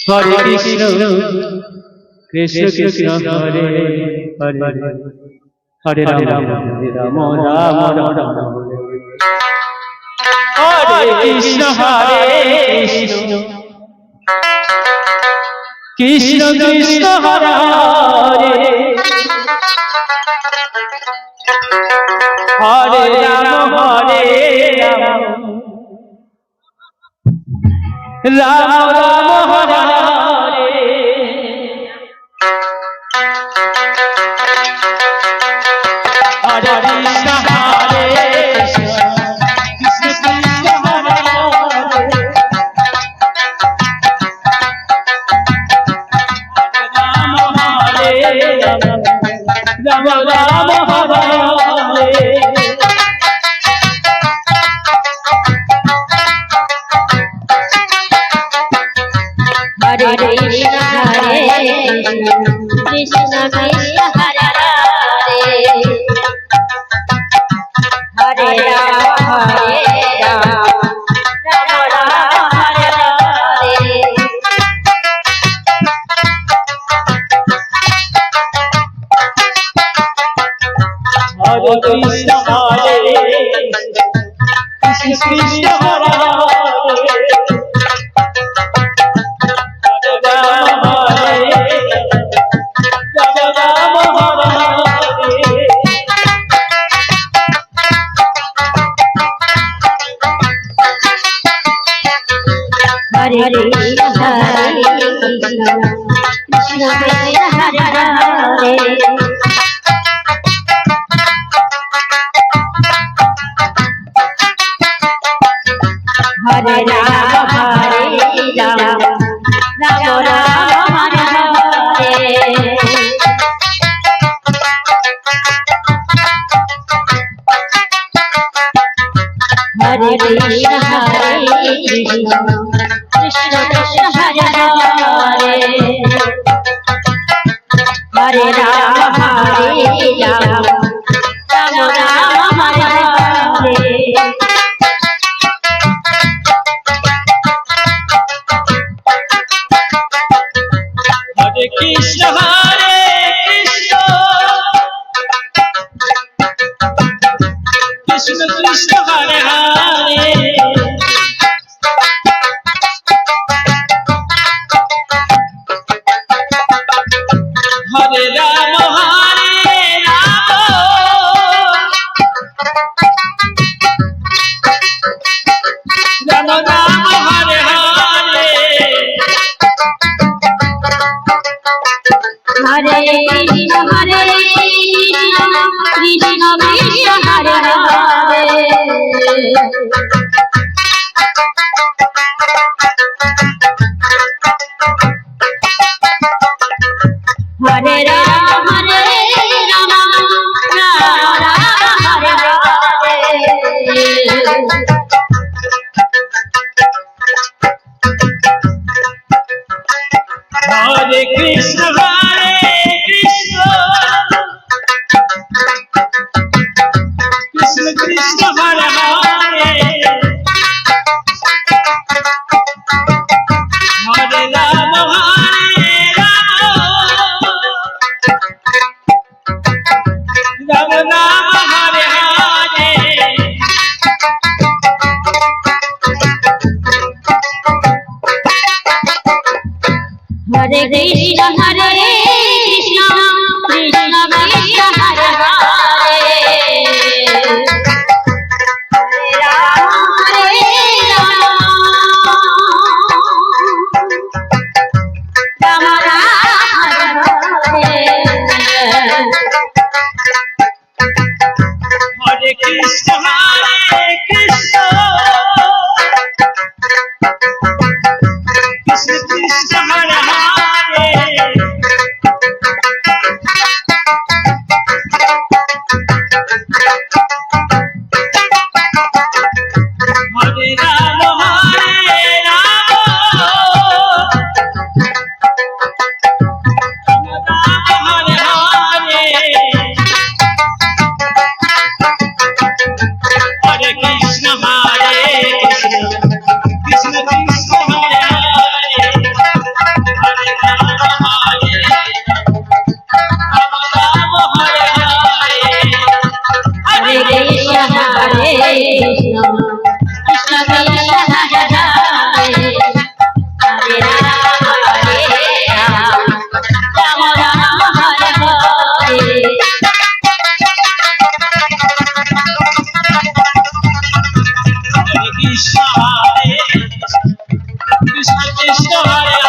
Hare Krishna Krishna Krishna Hare Hare Hare Rama Rama Rama Hare Krishna Krishna Krishna Hare Hare Rama Rama Rama Hare Hare Krishna Krishna Krishna Hare Rama Rama Hare Hare Krishna Krishna Krishna Hare Hare Hare Rama Rama Rama Hare Hare Krishna Krishna Krishna Hare Hare Krishna Krishna Krishna Hare Hare Rama Rama Rama Hare Hare Krishna Krishna Krishna Hare Hare Rama Rama Rama Hare Hare Krishna Krishna Krishna Hare Hare Hare Rama Rama Rama Hare Hare Hare Krishna Krishna Krishna Hare Hare Rama Rama Hare Hare Krishna Krishna Krishna Hare Hare Hare Rama Rama Rama Hare Hare Hare Krishna Krishna Krishna Hare Rama Hare Krishna Krishna Krishna Hare Hare Krishna Krishna Krishna Hare Hare Hare Rama Rama Rama Hare Hare Hare Krishna Krishna Krishna Hare